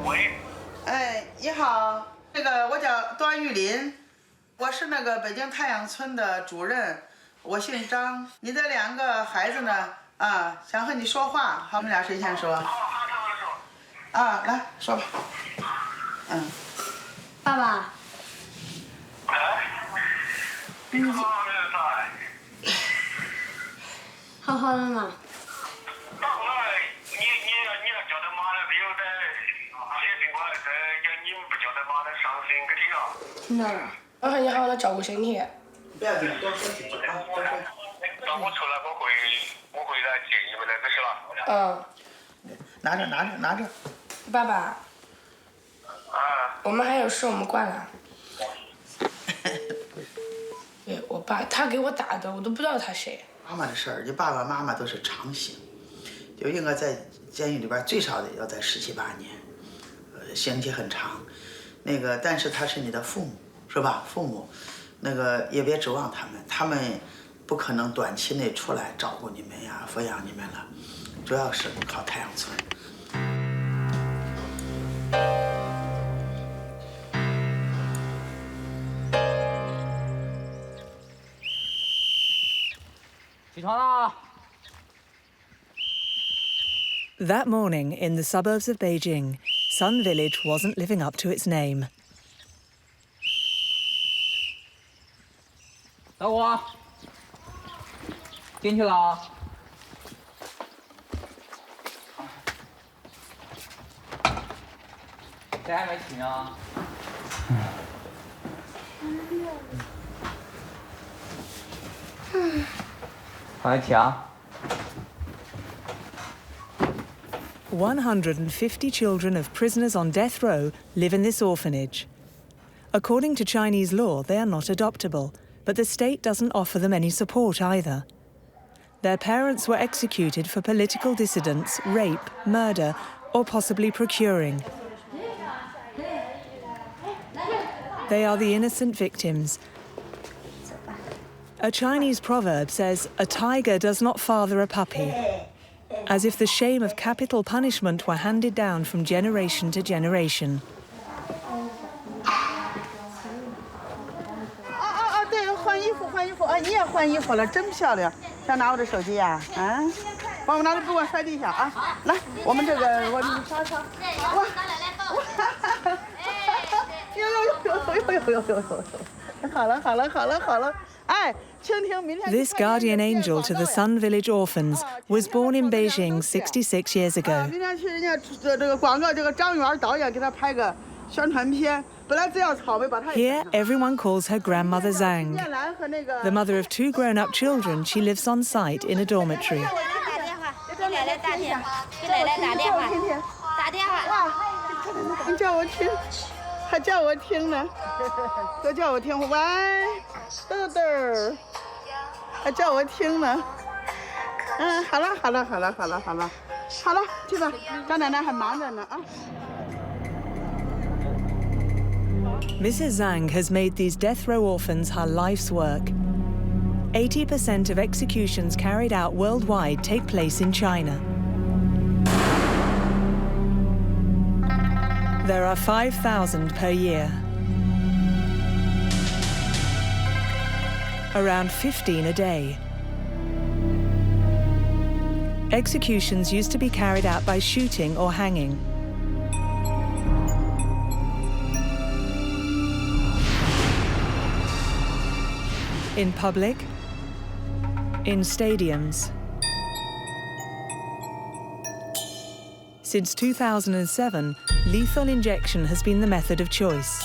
喂。哎，你好，我叫段玉林，我是北京太阳村的主任，我姓张。你的2个孩子呢？想和你说话，好，我们俩谁先说？来说吧。爸爸。你好好的吗？听到了。我很好的照顾身体。不要紧，多说几句啊，多说。那我出来，我会来接你们的，这是吧？拿着。爸爸。我们还有事，我们挂了。对，我爸他给我打的，我都不知道他谁。妈妈的事儿，你爸爸妈妈都是长刑，就应该在监狱里边最少得要在17、18年，刑期很长。但是他是你的父母，是吧？父母，也别指望他们不可能短期内出来照顾你们呀，抚养你们了，主要是靠太阳村。起床啦！ That morning, in the suburbs of Beijing, Sun Village wasn't living up to its name. 老五，进去了。谁还没起呢？快起啊！ 150 children of prisoners on death row live in this orphanage. According to Chinese law, they are not adoptable, but the state doesn't offer them any support either. Their parents were executed for political dissidents, rape, murder, or possibly procuring. They are the innocent victims. A Chinese proverb says, "A tiger does not father a puppy," as if the shame of capital punishment were handed down from generation to generation. 对，换衣服啊！你也换衣服了，真漂亮。想拿我的手机呀？帮我拿着，不管摔地下啊！来，我们这个，我们擦。哇！好了！哎，倾听明天。This guardian angel to the Sun Village orphans was born in Beijing 66 years ago. 明天去人家这个广告，这个张元导演给他拍个宣传片。本来只要草莓把他。 Here, everyone calls her Grandmother Zhang. The mother of 2 grown-up children, she lives on site in a dormitory. 你叫我听，还叫我听呢，都叫我听。喂，豆豆，还叫我听呢。好了，去吧，张奶奶还忙着呢啊。 Mrs. Zhang has made these death row orphans her life's work. 80% of executions carried out worldwide take place in China. There are 5,000 per year. Around 15 a day. Executions used to be carried out by shooting or hanging. In public, in stadiums. Since 2007, lethal injection has been the method of choice.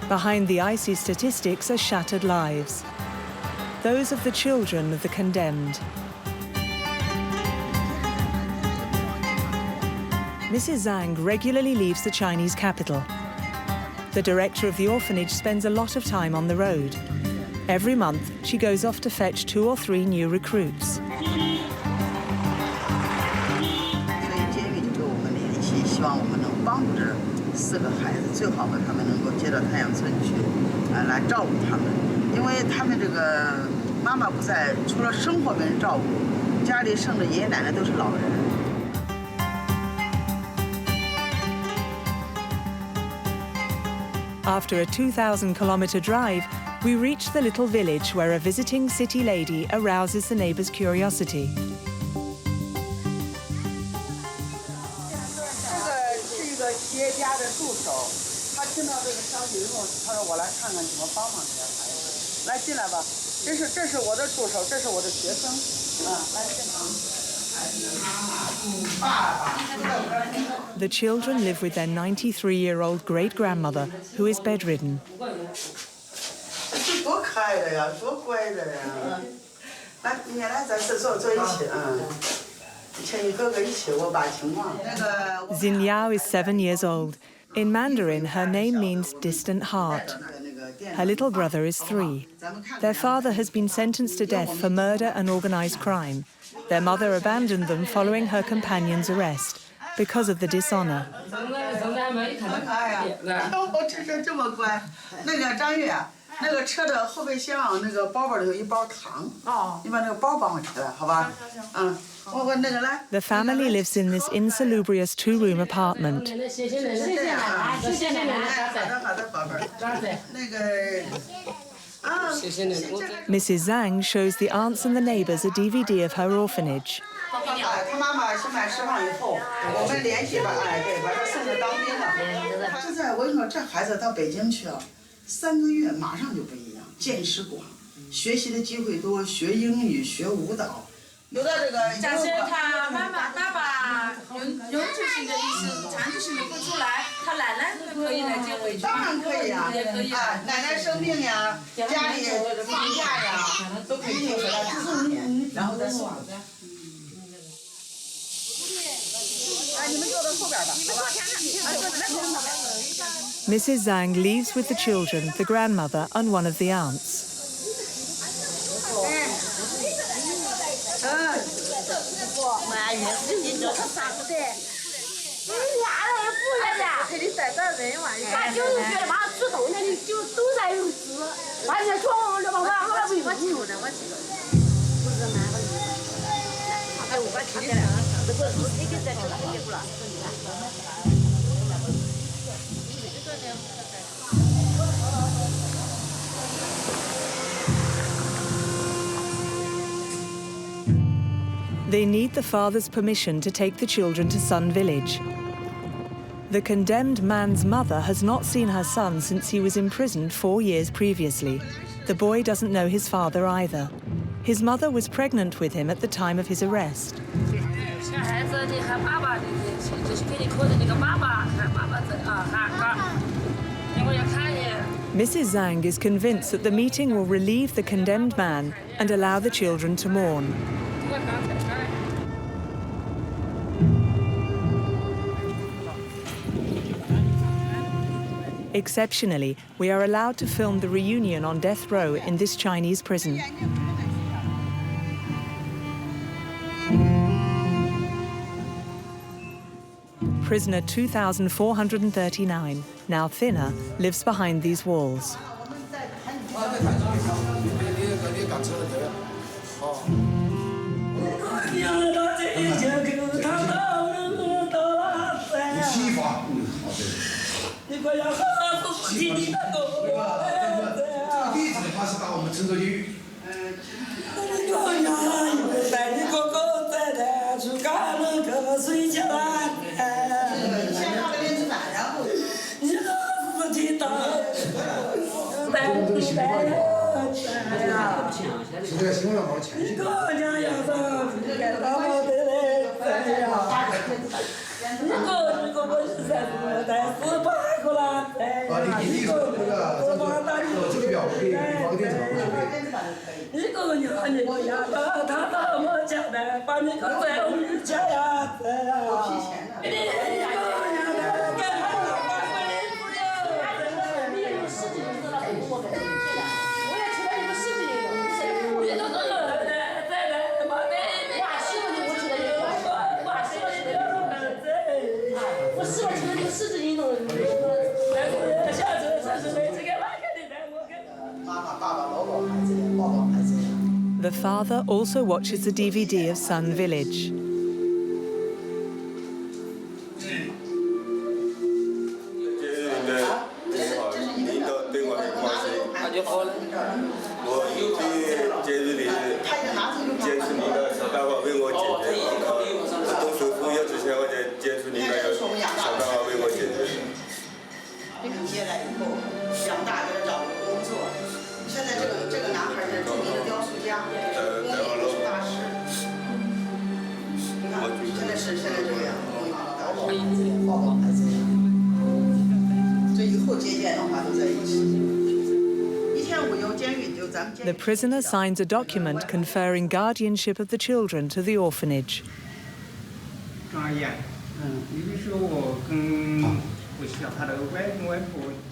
Behind the icy statistics are shattered lives. Those of the children of the condemned. Mrs. Zhang regularly leaves the Chinese capital. The director of the orphanage spends a lot of time on the road. Every month, she goes off to fetch 2 or 3 new recruits. 所以监狱就跟我们联系，希望我们能帮助这4个孩子，最好把他们能够接到太阳村去，来照顾他们，因为他们这个妈妈不在，除了生活没人照顾，家里剩的爷爷奶奶都是老人。After a 2,000-kilometer drive, we reach the little village where a visiting city lady arouses the neighbors' curiosity. 是一个企业家的助手，他听到这个消息以后，他说我来看看怎么帮忙这些孩子。来进来吧，这是我的助手，这是我的学生，来进来。The children live with their 93-year-old great-grandmother, who is bedridden. 多可爱的呀，多乖的呀！来，你来，咱坐一起啊。请你哥哥一起，我把情况。Xin Yao is 7 years old. In Mandarin, her name means distant heart. Her little brother is 3. Their father has been sentenced to death for murder and organized crime. Their mother abandoned them following her companion's arrest because of the dishonor. 这么乖。那个张玉啊，那个车的后备箱那个包里有一包糖。你把那个包帮我提来，好吧？我那个来。The family lives in this insalubrious 2-room apartment. 好的，宝贝儿。那个。Mrs. Zhang shows the aunts and the neighbors a DVD of her orphanage. 他妈妈刑满释放以后，我们联系吧，对，把他送到当兵了。现在我跟你说，这孩子到北京去啊，3个月马上就不一样，见识广，学习的机会多，学英语，学舞蹈。有的这个。但是他妈妈、爸爸永久性的意思，长期性的不出来，他奶奶可以来接回去。当然可以呀，奶奶生病呀，家里放假呀，都可以接回来3年，然后再送。你们坐到后边吧。Mrs. Zhang leaves with the children, the grandmother, and one of the aunts. 陪你在这儿人玩，他就是觉得把主动的，你就都在有事，完全说我不用，我记住的，我记住。不是蛮好的，他我听的了，这个是这个在这个结果了。They need the father's permission to take the children to Sun Village. The condemned man's mother has not seen her son since he was imprisoned 4 years previously. The boy doesn't know his father either. His mother was pregnant with him at the time of his arrest. Mrs. Zhang is convinced that the meeting will relieve the condemned man and allow the children to mourn. Exceptionally, we are allowed to film the reunion on death row in this Chinese prison. Prisoner 2439, now thinner, lives behind these walls. The father also watches the DVD of Sun Village. The prisoner signs a document conferring guardianship of the children to the orphanage.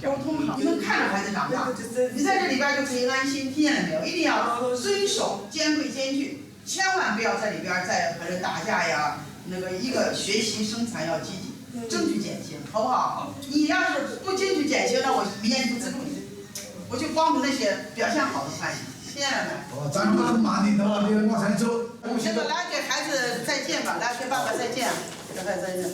沟通好，能看着孩子长大。你在这里边就可以安心，听见了没有？一定要遵守监规监矩，千万不要在里边再和人打架呀。那个一个学习生产要积极，争取减轻，好不好？你要是不争取减轻，那我明年就不资助你，我就帮助那些表现好的班级，听见了没？咱们骂你的话，你往前走。现在来给孩子再见吧，来给爸爸再见，给孩子再见。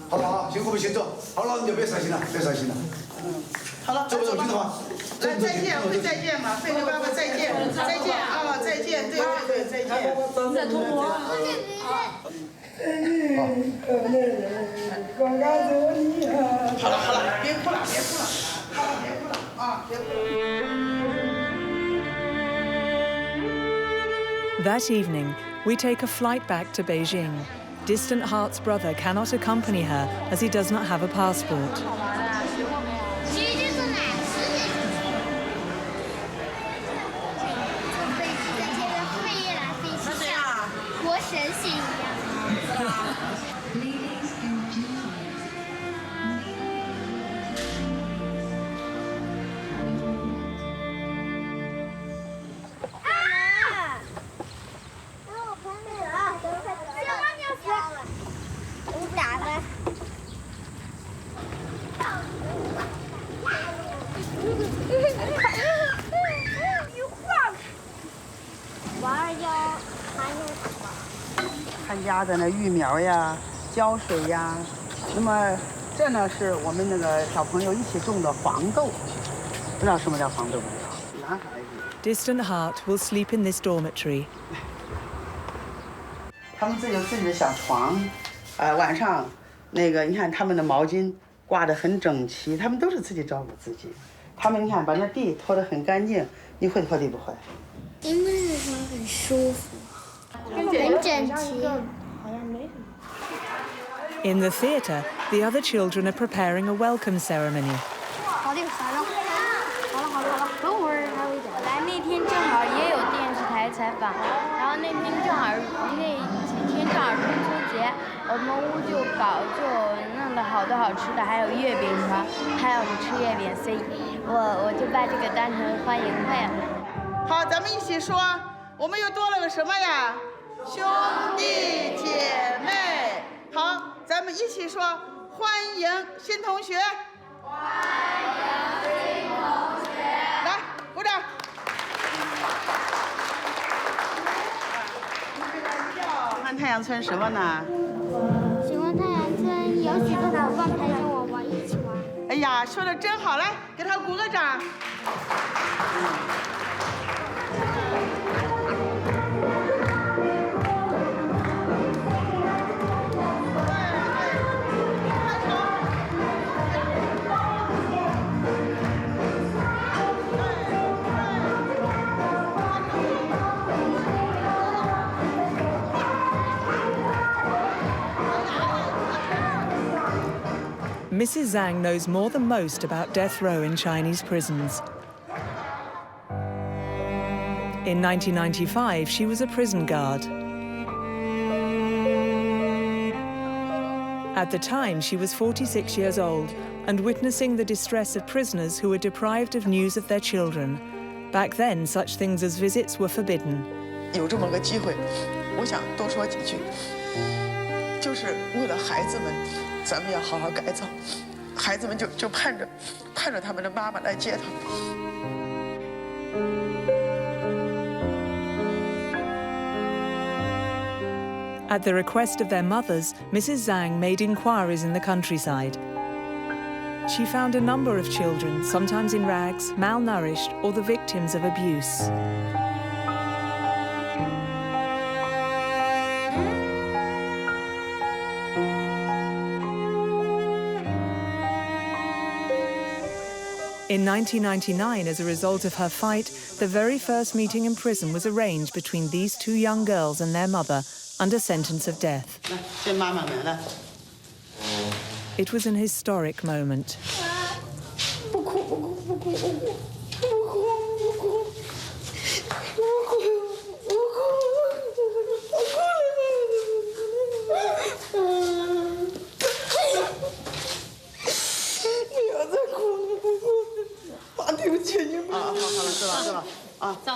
好了啊，辛苦不辛苦？好了，你就别伤心了，别伤心了。好了，走吧走吧。来再见，会再见嘛？会给爸爸再见，再见啊，再见，对对对，再见。再通过。好了好了，别哭了别哭了，好了别哭了啊，别哭了。That evening, we take a flight back to Beijing. Distant Heart's brother cannot accompany her as he does not have a passport.他压的那育苗呀、浇水呀，那么这呢是我们那个小朋友一起种的黄豆，不知道什么叫黄豆？男孩子。Distant Heart will sleep in this dormitory. 他们自己有自己的小床，晚上那个你看他们的毛巾挂得很整齐，他们都是自己照顾自己。他们你看把那地拖得很干净，你会拖地不会？因为那床很舒服。 很整齐。 In the theatre, the other children are preparing a welcome ceremony. 好的，好了，等会儿还有一点。来那天正好也有电视台采访，然后那天正好那几天正好中秋节，我们屋就弄了好多好吃的，还有月饼团，还有我们吃月饼，所以我就把这个当成欢迎会了。好，咱们一起说，我们又多了个什么呀？ 兄弟姐妹，好，咱们一起说，欢迎新同学，欢迎新同学，来，鼓掌。喜欢太阳村什么呢？喜欢太阳村有许多伙伴陪着我玩，一起玩。哎呀，说的真好，来，给他鼓个掌。Mrs. Zhang knows more than most about death row in Chinese prisons. In 1995, she was a prison guard. At the time, she was 46 years old and witnessing the distress of prisoners who were deprived of news of their children. Back then, such things as visits were forbidden. 有这么个机会，我想多说几句，就是为了孩子们，咱们要好好改造。孩子们就盼着他们的妈妈来接他们。At the request of their mothers, Mrs. Zhang made inquiries in the countryside. She found a number of children, sometimes in rags, malnourished, or the victims of abuse. In 1999, as a result of her fight, the very first meeting in prison was arranged between these two young girls and their mother, under sentence of death. It was an historic moment.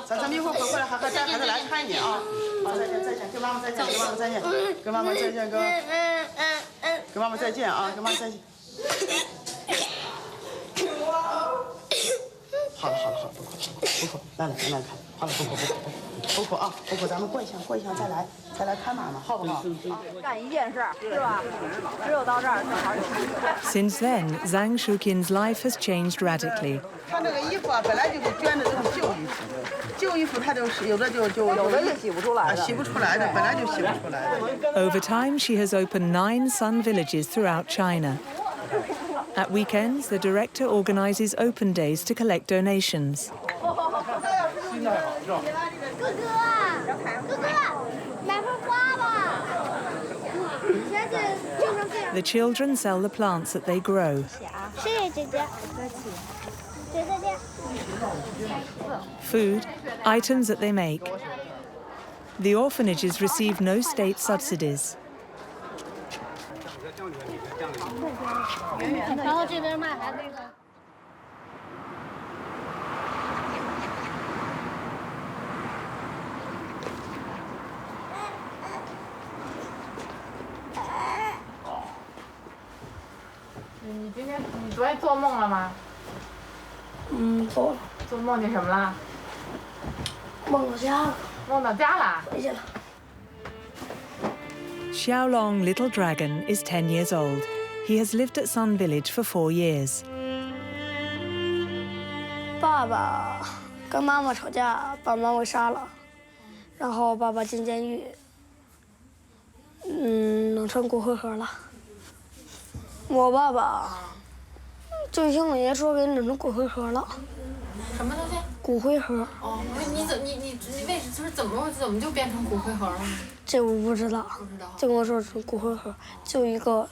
咱们一会儿回来还带孩子来看你啊！好，再见，跟妈妈再见，跟妈妈再见，跟妈妈再见啊，跟妈妈再见。好了，不哭，来看，好了，不哭啊，不哭，咱们过一下再来看妈妈，好不好？干一件事是吧？只有到这儿正好。Since then, Zhang Shuqian's life has changed radically. 穿这个衣服啊，本来就是捐的这种旧衣服它就是有的就洗不出来的，洗不出来的，本来就洗不出来的。Over time, she has opened 9 Sun villages throughout China. At weekends, the director organizes open days to collect donations. The children sell the plants that they grow. Food, items that they make. The orphanages receive no state subsidies. You 昨天做梦了吗？做了。做梦见什么了？梦到家了。梦到家了。回去了。 Xiaolong Little Dragon is 10 years old. He has lived at Sun Village for 4 years. 爸爸跟妈妈吵架，把妈妈杀了，然后爸爸进监狱，弄成骨灰盒了。我爸爸就听我爷说给弄成骨灰盒了。什么东西？骨灰盒。哦，你为什么怎么就变成骨灰盒了？这我不知道。不知道。就跟我说是骨灰盒，就一个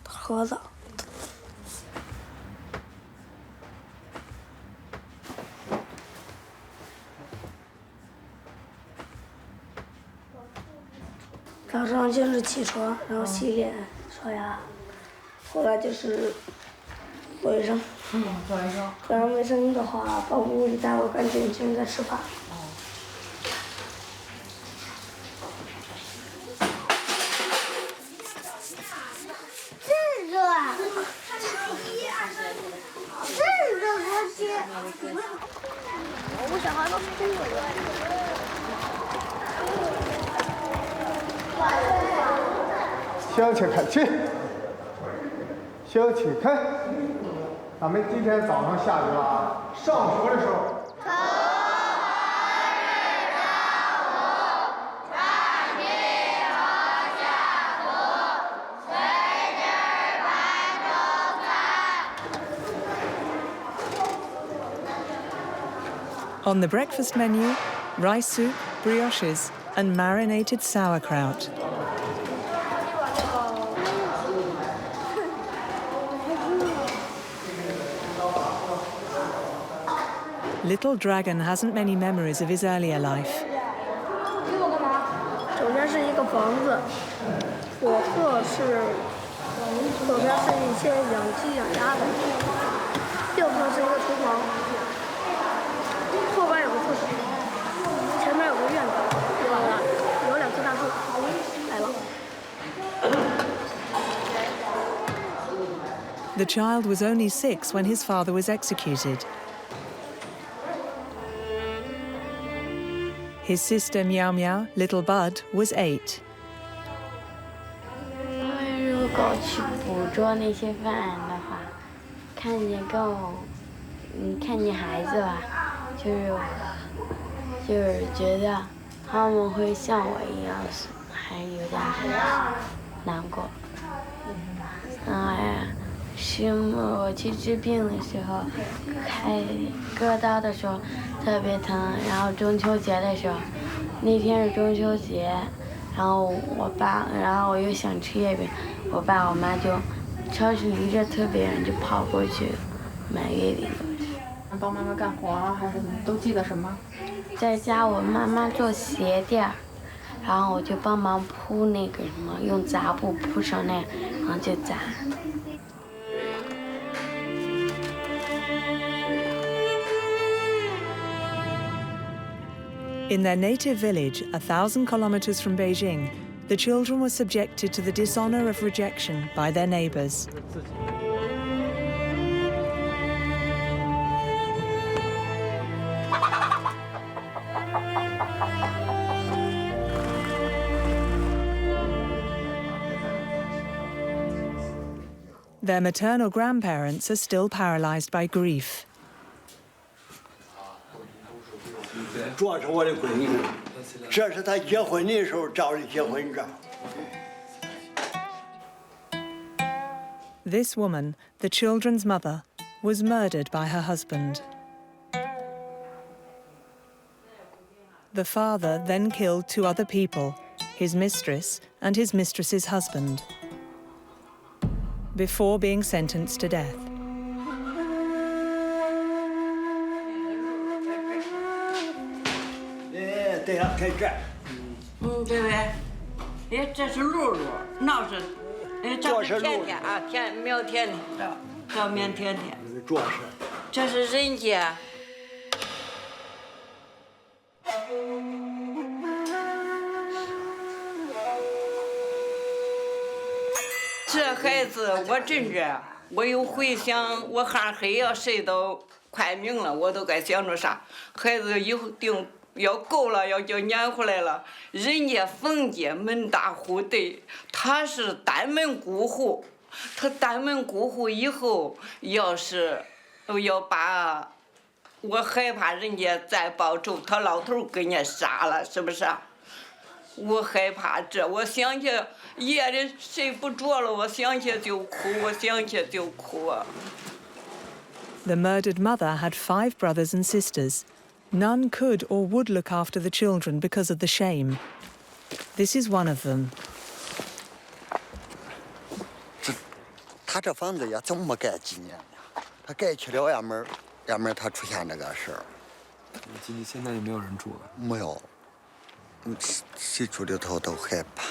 盒子。 早上就是起床，然后洗脸、刷牙，后来就是卫生。做卫生。做完卫生的话，把屋里打扫干净，现在吃饭。这个，这个东西，我小孩都哭了。 小起开起，小起开。咱们今天早上下雨了，上学的时候。On the breakfast menu, rice soup, brioches, and marinated sauerkraut. Little Dragon hasn't many memories of his earlier life. 左边是一个房子，左侧是左边是一些养鸡养鸭的，右侧是一个厨房，后边有个厕所，前面有个院子，有2棵大树，来了。 The child was only 6 when his father was executed. His sister Miao Miao, little Bud, was 8. 如果去捕捉那些犯人的话，看见孩子吧，就是觉得他们会像我一样，还有点难过。我去治病的时候，开割刀的时候特别疼，然后中秋节的时候，那天是中秋节，然后我又想吃月饼，我爸我妈就超市离这特别远，就跑过去买月饼。帮妈妈干活还是什么？都记得什么？在家我妈妈做鞋垫，然后我就帮忙铺那个什么，用杂布铺成那样，然后就扎。In their native village, 1,000 kilometers from Beijing, the children were subjected to the dishonor of rejection by their neighbors. Their maternal grandparents are still paralyzed by grief. 这是我的闺女，这是她结婚的时候照的结婚照。 This woman, the children's mother, was murdered by her husband. The father then killed 2 other people, his mistress and his mistress's husband, before being sentenced to death. 对了，在这儿。对不对？这是露露，那是，这是甜甜啊，苗甜甜，叫苗甜甜。这是人家。这孩子，我真是，我又回想，我喊黑呀，谁都快明了，我都该想着啥，孩子一定。 要够了，要叫撵回来了。人家冯家门大户对，他是单门孤户，他单门孤户以后，要把，我害怕人家再报仇，他老头给人家杀了，是不是？我害怕这，我想起夜里睡不着了，我想起就哭，我想起就哭啊。The murdered mother had 5 brothers and sisters. None could or would look after the children because of the shame. This is one of them. 他这房子也怎么盖几年呢？他盖去了，要么他出现这个事儿。现在也没有人住了。没有，谁住里头都害怕。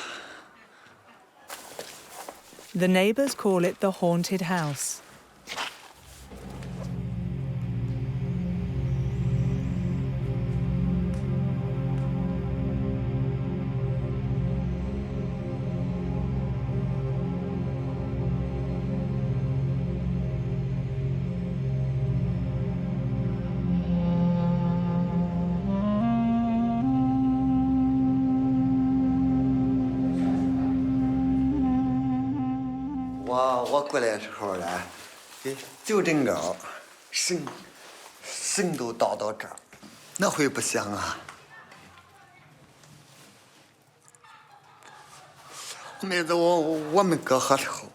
The neighbors call it the haunted house.我过来的时候呢，就正高，神都到这儿，那会不香啊？妹子，我们搁河头。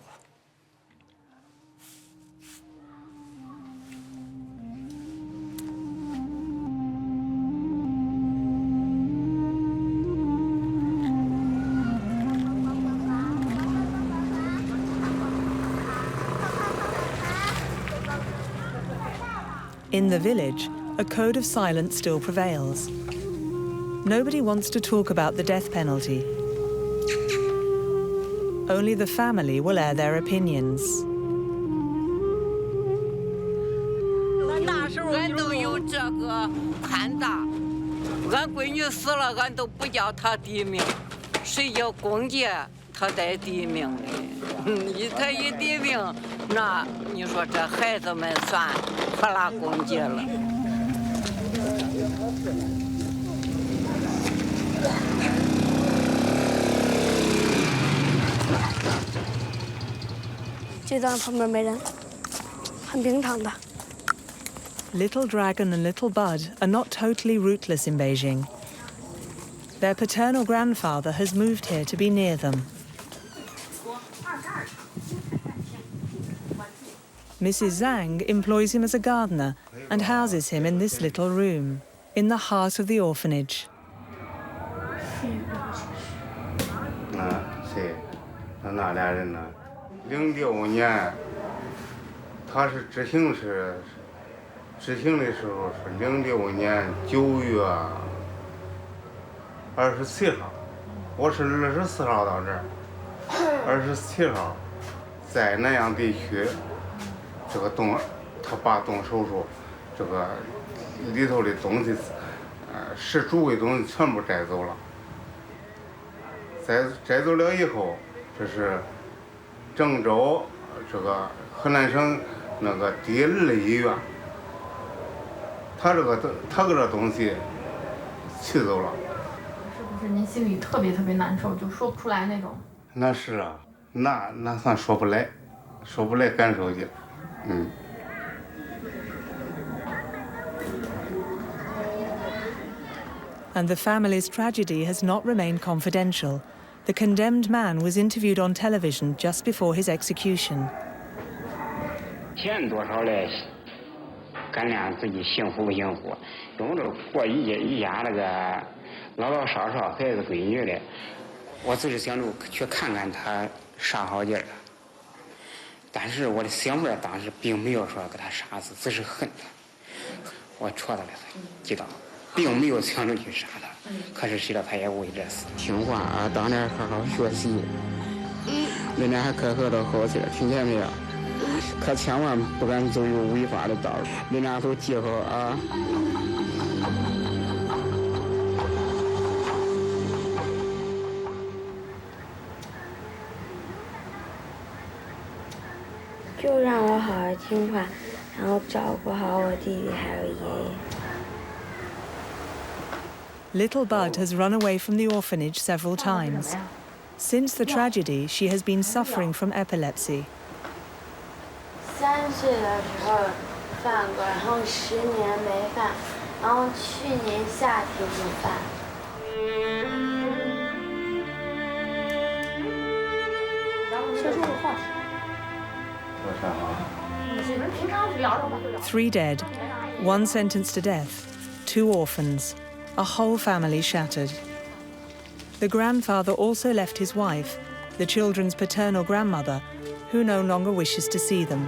In the village, a code of silence still prevails. Nobody wants to talk about the death penalty. Only the family will air their opinions. 那时候俺都有这个看大，俺闺女死了，俺都不叫她第一名，谁叫公家她得第一名的。她一第一名，那你说这孩子们算可拉公家了。这张旁边没人，很平常的。 Little Dragon and Little Bud are not totally rootless in Beijing. Their paternal grandfather has moved here to be near them. Mrs. Zhang employs him as a gardener and houses him in this little room, in the heart of the orphanage. 谁？那俩人呢？06年，他是执行的时候是06年9月27号，我是24号到这儿，27号在南阳地区，这个他爸动手术，这个里头的东西，食主贵东西全部摘走了。摘走了以后，这是郑州这个河南省那个第2医院。 他这东西取走了，是不是您心里特别难受，就说不出来那种？那是啊，那算说不来感受去，And the family's tragedy has not remained confidential. The condemned man was interviewed on television just before his execution. 钱多少嘞？ 干亮自己幸福不幸福，用着过一家那个老老少少孩子闺女的，我只是想着去看看他啥好劲儿，但是我的想法当时并没有说给他杀死，只是恨他，我戳他了，知道，并没有想着去杀他，可是谁知道他也为这死。听话啊，当年好好学习，人家还可喝到好气儿，听见没有？ 可千万不敢走入违法的道路，人家都记好啊！就让我好好听话，然后照顾好我弟弟还有爷爷。 Little Bud has run away from the orphanage several times. Since the tragedy, she has been suffering from epilepsy. 3岁的时候犯过，然后10年没犯，然后去年夏天就犯。说说个话题。说啥话？你们平常聊什么？3 dead, 1 sentenced to death, 2 orphans, a whole family shattered. The grandfather also left his wife, the children's paternal grandmother, who no longer wishes to see them.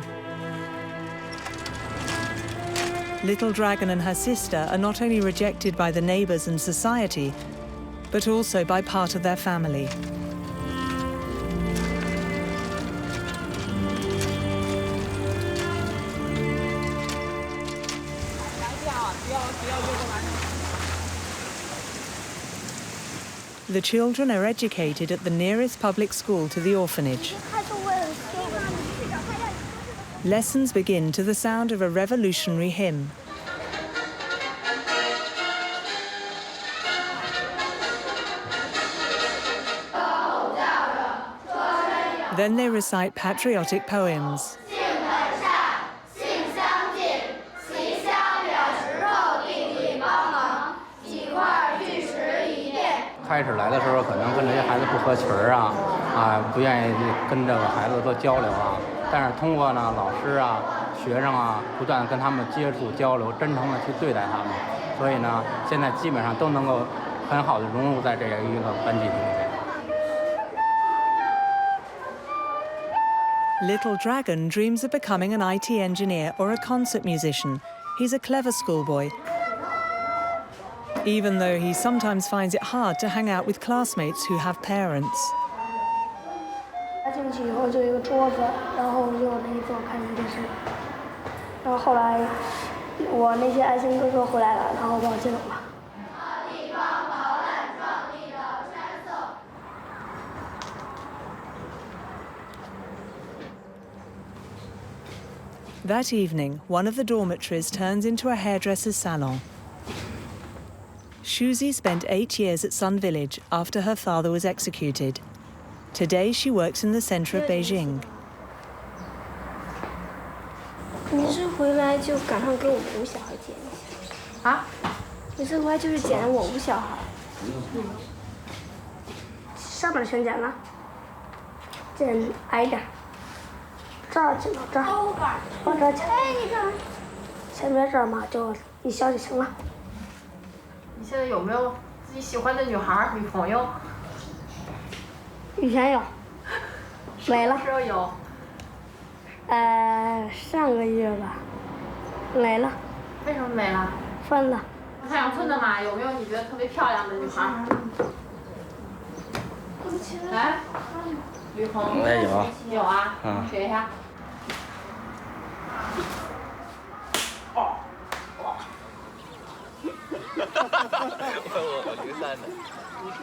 Little Dragon and her sister are not only rejected by the neighbours and society, but also by part of their family. The children are educated at the nearest public school to the orphanage. Lessons begin to the sound of a revolutionary hymn. Then they recite patriotic poems. 开始来的时候，可能跟这些孩子不合群啊，不愿意跟这个孩子多交流啊。但是通过呢，老师啊、学生啊，不断跟他们接触交流，真诚的去对待他们，所以呢，现在基本上都能够很好的融入在这样一个班级里面。Little Dragon dreams of becoming an IT engineer or a concert musician. He's a clever schoolboy. Even though he sometimes finds it hard to hang out with classmates who have parents. 进去以后就有一个桌子，然后就那一坐看电视。然后后来我那些爱心哥哥回来了，然后把我接走了。 That evening, one of the dormitories turns into a hairdresser's salon. Shuzi spent 8 years at Sun Village after her father was executed. Today she works in the center of Beijing. 你是回来就赶上给我们屋小孩捡一下啊？你是回来就是捡我屋小孩。上面全捡了，捡矮点，这儿捡到这儿，往这儿捡。前面这儿嘛，就一削就行了。你现在有没有自己喜欢的女孩、女朋友？以前有，没了。什么时候有？上个月吧，没了。为什么没了？分了。太阳村的嘛，有没有你觉得特别漂亮的女孩？来，吕红。有。有啊。学一下。哦。我03的。你是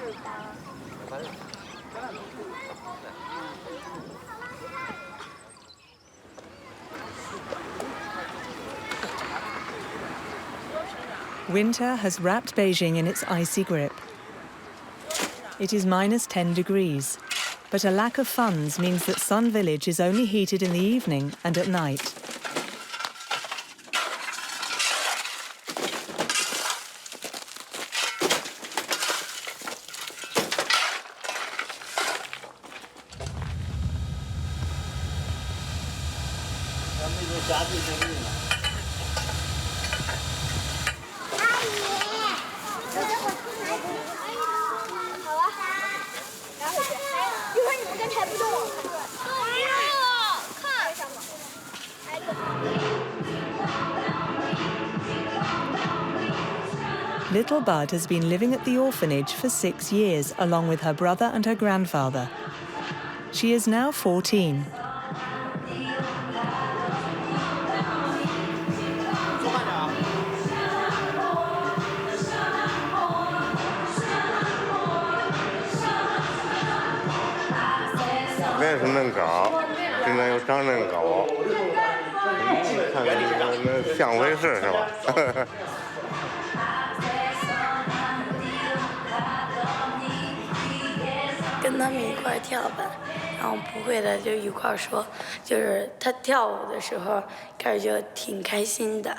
Winter has wrapped Beijing in its icy grip. It is -10 degrees, but a lack of funds means that Sun Village is only heated in the evening and at night. Little Bud has been living at the orphanage for 6 years, along with her brother and her grandfather. She is now 14. 脸是恁高，现在又长恁高，看那像回事是吧？跟他们一块跳吧，然后不会的就一块说，就是他跳舞的时候开始就挺开心的，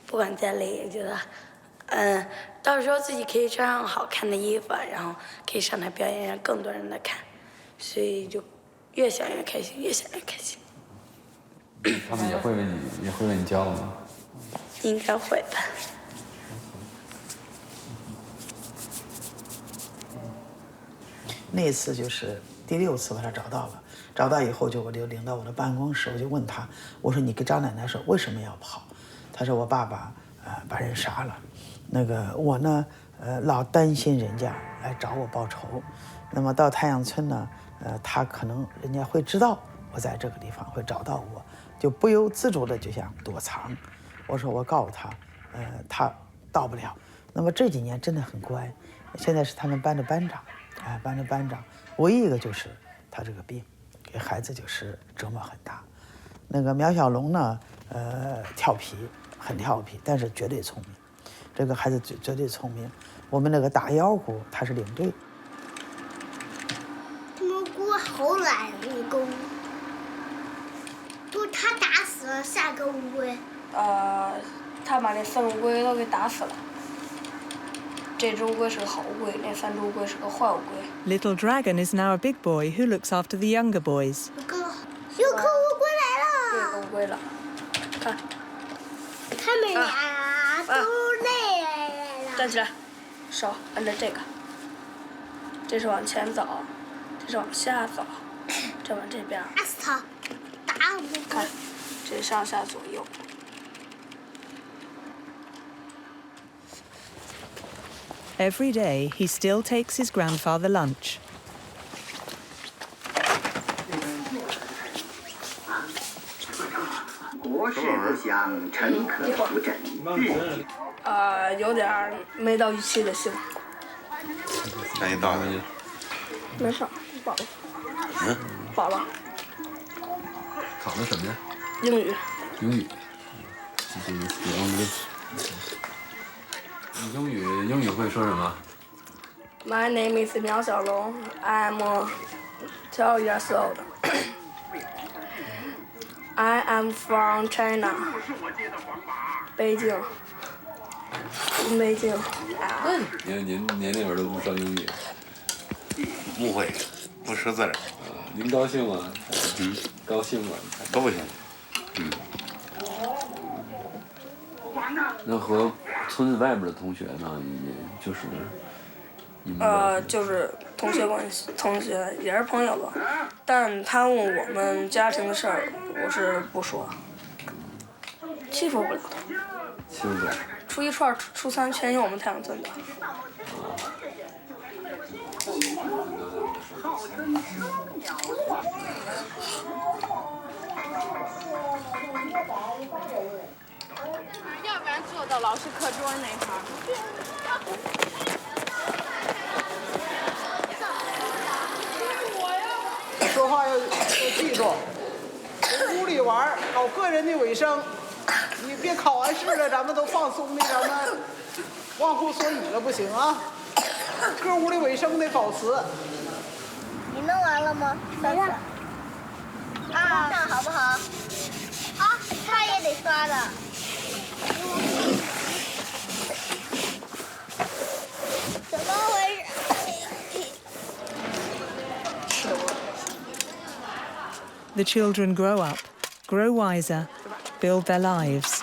不管再累也觉得，到时候自己可以穿上好看的衣服，然后可以上台表演，让更多人来看，所以就越想越开心，越想越开心。他们也会为你骄傲吗？应该会吧。那次就是第6次把他找到了，找到以后我就领到我的办公室，我就问他，我说你跟张奶奶说为什么要跑？他说我爸爸把人杀了，那个我呢老担心人家来找我报仇，那么到太阳村呢他可能人家会知道我在这个地方会找到我，就不由自主的就想躲藏。我说我告诉他他到不了。那么这几年真的很乖，现在是他们班的班长。班的班长，唯一一个就是他这个病，给孩子就是折磨很大。那个苗小龙呢，调皮，很调皮，但是绝对聪明。这个孩子绝对聪明。我们那个打腰鼓，他是领队。他们锅好懒，蜈蚣，都他打死了3个乌龟。他把那3只乌龟都给打死了。这只乌龟是个好乌龟，那3只乌龟是个坏乌龟。Little Dragon is now a big boy who looks after the younger boys. 有颗乌龟来了。这个乌龟了，看。他们俩都累了。站起来，手按着这个。这是往前走，这是往下走，这往这边。打死他！打乌龟。看，这上下左右。Every day, he still takes his grandfather lunch. 国事不详，诚可扶枕。有点没到预期的兴奋。赶紧倒下去。没事，饱了。饱了。考的什么呀？英语。英语。这个你英语会说什么 My name is 苗小龙. I'm 12 years old. I am from China. 北京。北京。您那边都不说英语？不会，不识字儿。您高兴吗？高兴吗？高兴。那和村子外边的同学呢，也就是你们就是同学关系，同学也是朋友吧。但他问我们家庭的事儿，我是不说，欺负不了他。欺负不了。初一、初二、初三全由我们太阳村的。要不然坐到老师课桌那块儿。说话要记住，屋里玩搞个人的卫生，你别考完试了，咱们都放松的，咱们忘乎所以了不行啊！各屋的卫生得保持。你弄完了吗？没了。啊，这样好不好？啊，他也得刷的。怎么回事？ The children grow up, grow wiser, build their lives.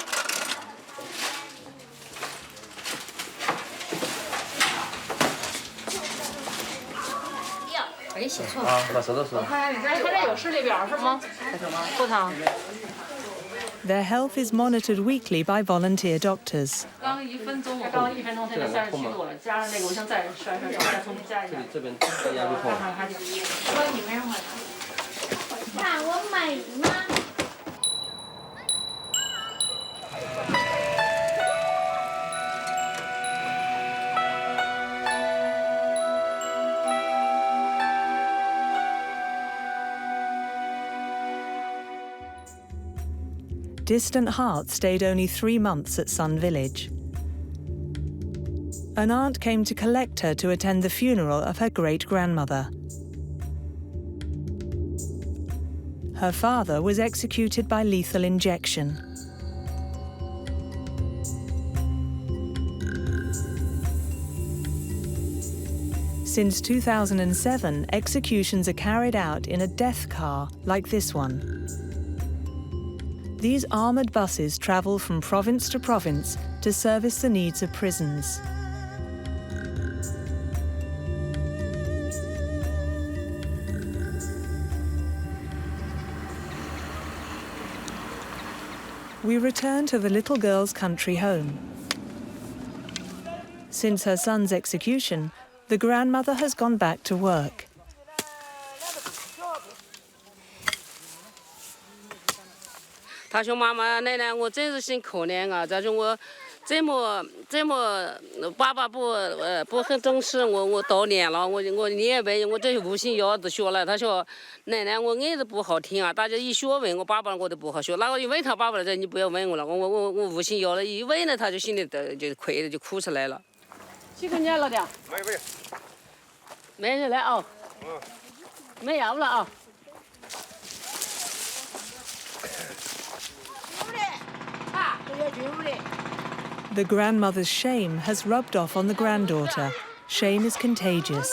Their health is monitored weekly by volunteer doctors. 刚1分钟，刚1分钟，现在37度了，加上那个，我想再甩，再重新加一下。这边压不透。说你没人买。看我美吗？ Distant Heart stayed only 3 months at Sun Village. An aunt came to collect her to attend the funeral of her great-grandmother. Her father was executed by lethal injection. Since 2007, executions are carried out in a death car like this one. These armoured buses travel from province to province to service the needs of prisons. We return to the little girl's country home. Since her son's execution, the grandmother has gone back to work. 他说：“妈妈，奶奶，我真是心可怜啊！他说我这么爸爸不很重视我多年了，我念呗，我这无心要子学了。他说，奶奶，我眼子不好听啊，大家一学问我爸爸我都不好学。那我一问他爸爸了，你不要问我了，我无心要了，一问呢他就心里就亏了，就哭出来了。几个年了的？没人来啊？没要了啊？” The grandmother's shame has rubbed off on the granddaughter. Shame is contagious.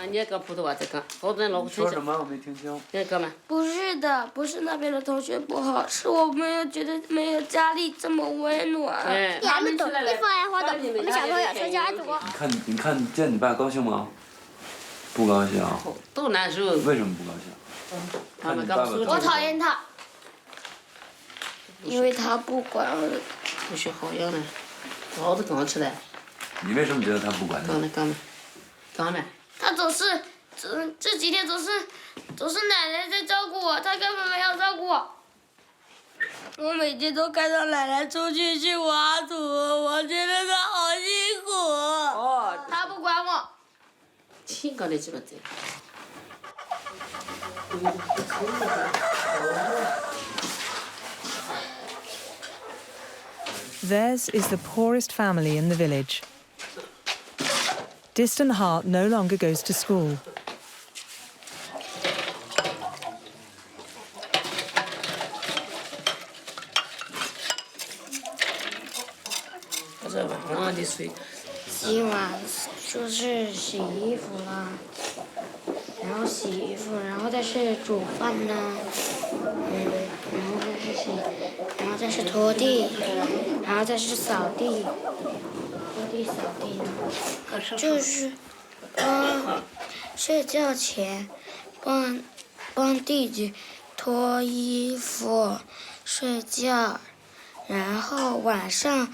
Ah, 你讲普通话再讲，好多人老不听。说什么？我没听清。那哥们。不是的，不是那边的同学不好，是我没有觉得没有家里这么温暖。他们懂，一放烟花懂，我们小朋友说家族。你看见你爸高兴吗？不高兴。都难受。为什么不高兴？他们刚说。我讨厌他，因为他不管我。不学好样的，老子刚起来。你为什么觉得他不管你？刚来。他这几天总是奶奶在照顾我，他根本没有照顾我。我每天都看到奶奶出去挖土，我觉得她好辛苦。哦，他不管我。亲个的这个嘴。Theirs is the poorest family in the village. Distant Heart no longer goes to school. This 洗碗就是洗衣服啦，然后洗衣服，然后再是煮饭啦，然后再是洗，然后再是拖地，然后再是扫地，拖地扫地呢，就是睡觉前帮弟弟脱衣服睡觉，然后晚上。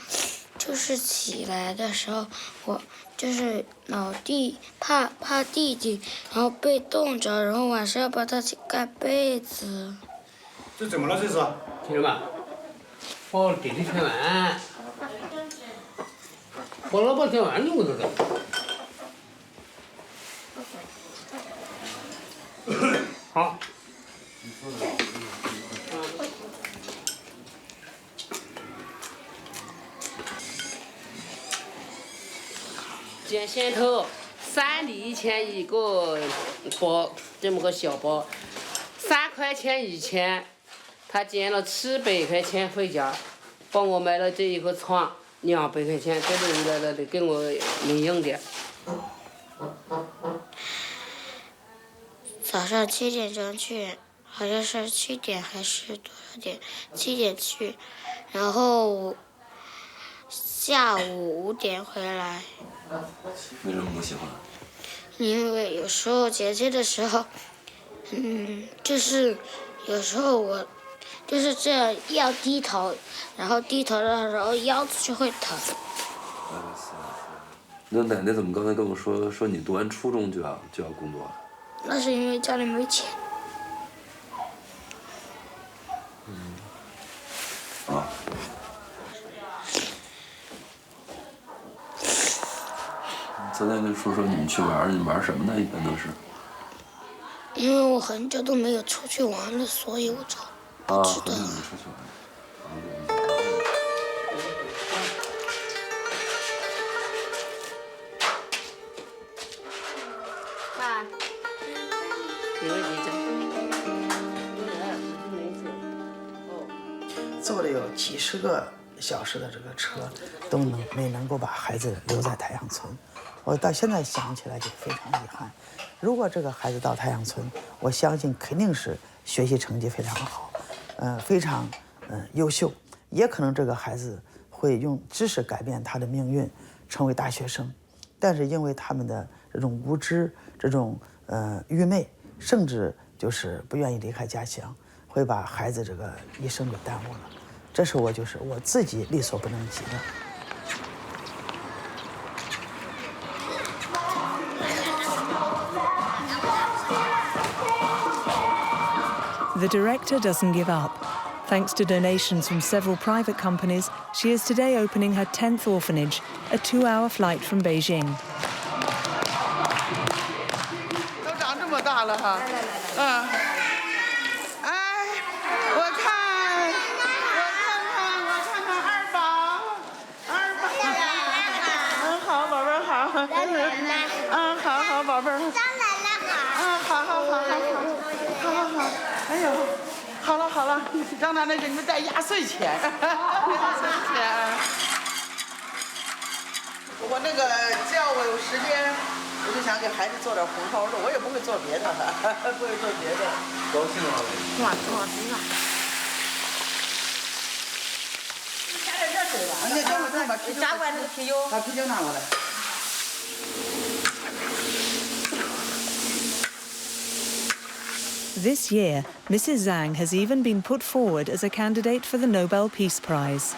就是起来的时候，我就是老弟怕弟弟，然后被冻着，然后晚上要帮他去盖被子。这怎么了？这是？听着吧，帮弟弟添碗，帮老婆添碗弄这个。好。捡线头，3厘钱一个包，这么个小包，3块钱一钱，他捡了700块钱回家，帮我买了这一个床，200块钱，这都是来给我领用的。早上7点钟去，好像是7点还是多少点？7点去，然后下午5点回来。为什么不喜欢？因为有时候节气的时候，就是有时候我就是这样要低头，然后低头的时候腰子就会疼。那奶奶怎么刚才跟我说你读完初中就要工作？那是因为家里没钱。啊。咱再跟说说你们去玩，你玩什么呢？一般都是。因为我很久都没有出去玩了，所以我就不知道。很久没出去玩。爸，给我几张。坐了有几10个小时的这个车，都没能够把孩子留在太阳村。我到现在想起来就非常遗憾。如果这个孩子到太阳村，我相信肯定是学习成绩非常好，非常优秀，也可能这个孩子会用知识改变他的命运，成为大学生。但是因为他们的这种无知、这种愚昧，甚至就是不愿意离开家乡，会把孩子这个一生给耽误了。这是我自己力所不能及的。The director doesn't give up. Thanks to donations from several private companies, she is today opening her 10th orphanage, a 2-hour flight from Beijing. 都长这么大了哈，我看二宝，好宝贝儿好，好宝贝儿，好，哎呦，好了，张奶奶给你们带压岁钱，我那个只要我有时间，我就想给孩子做点红烧肉，我也不会做别的，不会做别的。高兴了。哇，多少斤啊？加点热水吧。你等会儿把啤酒，炸过来那个啤酒，把啤酒拿过来。This year, Mrs. Zhang has even been put forward as a candidate for the Nobel Peace Prize.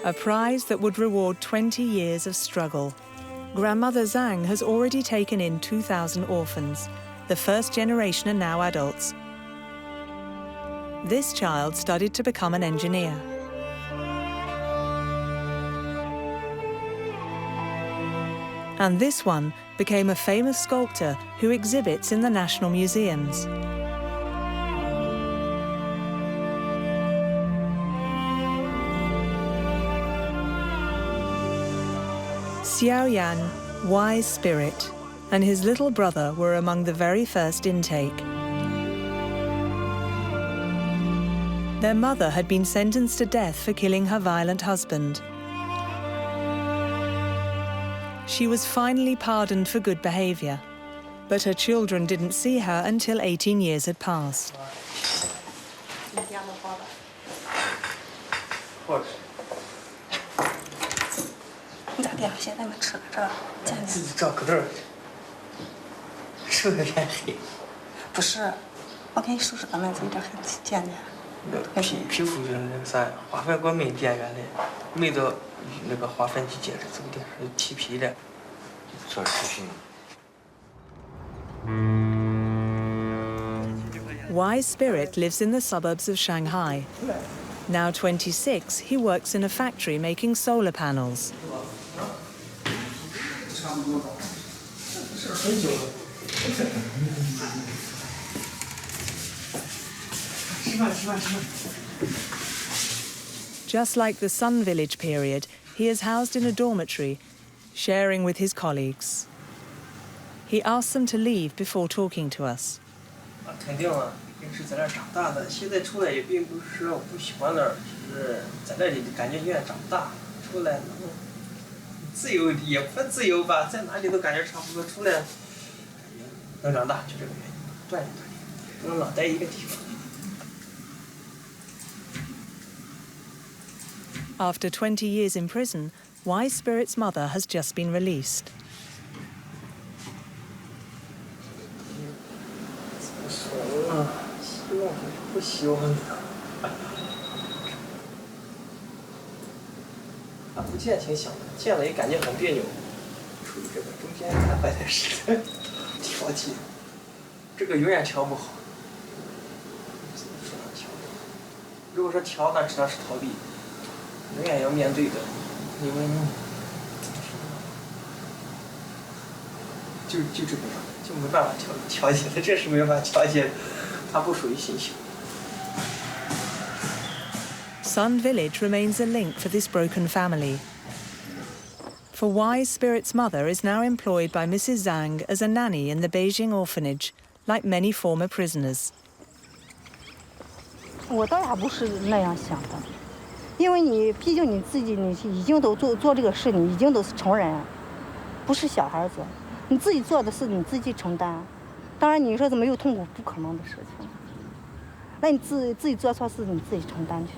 A prize that would reward 20 years of struggle. Grandmother Zhang has already taken in 2,000 orphans. The first generation are now adults. This child studied to become an engineer. And this one became a famous sculptor who exhibits in the national museums. Xiao Yan, wise spirit, and his little brother were among the very first intake. Their mother had been sentenced to death for killing her violent husband. She was finally pardoned for good behavior, but her children didn't see her until 18 years had passed.皮肤就是那个啥，化粪锅没电源的，没到那个化粪机接着走的，是提皮的。这是提皮。Wise Spirit lives in the suburbs of Shanghai. Now 26, he works in a factory making solar panels. Just like the Sun Village period, he is housed in a dormitory, sharing with his colleagues. He asks them to leave before talking to us. 肯定啊，也是在那儿长大的。现在出来也并不是说我不喜欢那儿，就是在那里感觉愿长大。出来能自由也不自由吧，在哪里都感觉差不多。出来能长大，就这个原因，锻炼锻炼，不能老待一个地方。 After 20 years in prison, Wise Spirit's mother has just been released. 不希望他不见挺想的，见了也感觉很别扭，处于这个中间徘徊的时代，调节，这个永远调不好。如果说调，那只能是逃避。 永远要面对的，因为就这个样，就没办法调节的，这是没办法调节的，它不属于心情。 Sun Village remains a link for this broken family. For Wise Spirit's mother is now employed by Mrs. Zhang as a nanny in the Beijing orphanage, like many former prisoners. 我倒也不是那样想的。 因为你毕竟你自己，你已经都做这个事，你已经都是成人，不是小孩子，你自己做的事你自己承担。当然你说没有痛苦，不可能的事情。那你自己做错事，你自己承担去。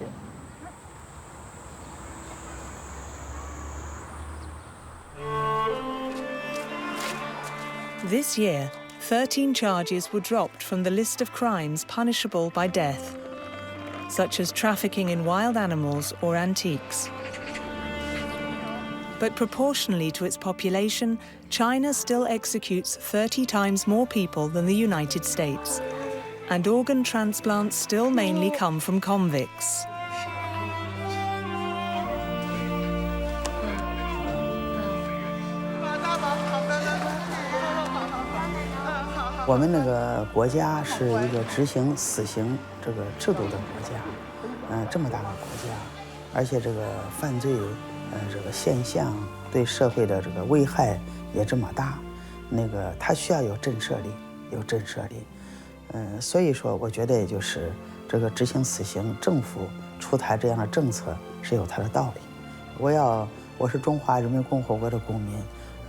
This year, 13 charges were dropped from the list of crimes punishable by death, such as trafficking in wild animals or antiques. But proportionally to its population, China still executes 30 times more people than the United States, and organ transplants still mainly come from convicts. 我们那个国家是一个执行死刑这个制度的国家，这么大个国家，而且这个犯罪，这个现象对社会的这个危害也这么大，它需要有震慑力，有震慑力，所以说我觉得也就是这个执行死刑，政府出台这样的政策是有它的道理。我是中华人民共和国的公民，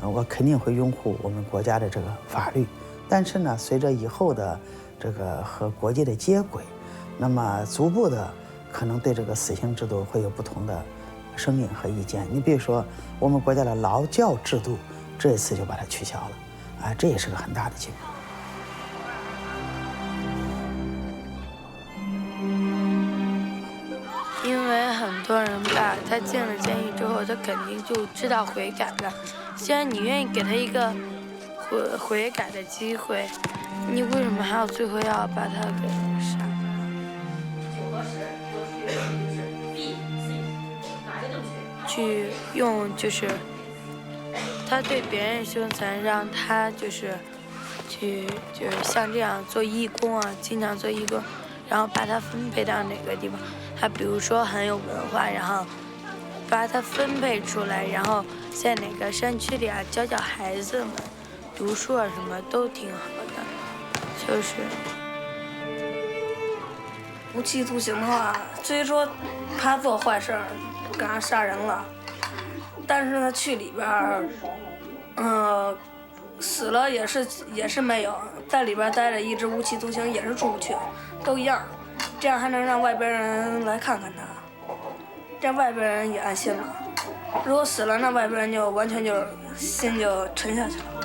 我肯定会拥护我们国家的这个法律。 但是呢，随着以后的这个和国际的接轨，那么逐步的可能对这个死刑制度会有不同的声音和意见。你比如说，我们国家的劳教制度这一次就把它取消了，这也是个很大的进步。因为很多多人吧，他进了监狱之后，他肯定就知道悔改了。既然你愿意给他一个悔改的机会，你为什么还要最后要把他给杀？去用就是他对别人凶残，让他就是像这样做义工啊，经常做义工，然后把他分配到哪个地方。他比如说很有文化，然后把他分配出来，然后在哪个山区里啊教孩子们读书啊，什么都挺好的。就是无期徒刑的话，虽然说他做坏事儿，赶上杀人了，但是呢去里边儿，死了也是没有，在里边待着一直无期徒刑也是出不去，都一样。这样还能让外边人来看看他，这样外边人也安心了。如果死了，那外边人就完全就心就沉下去了。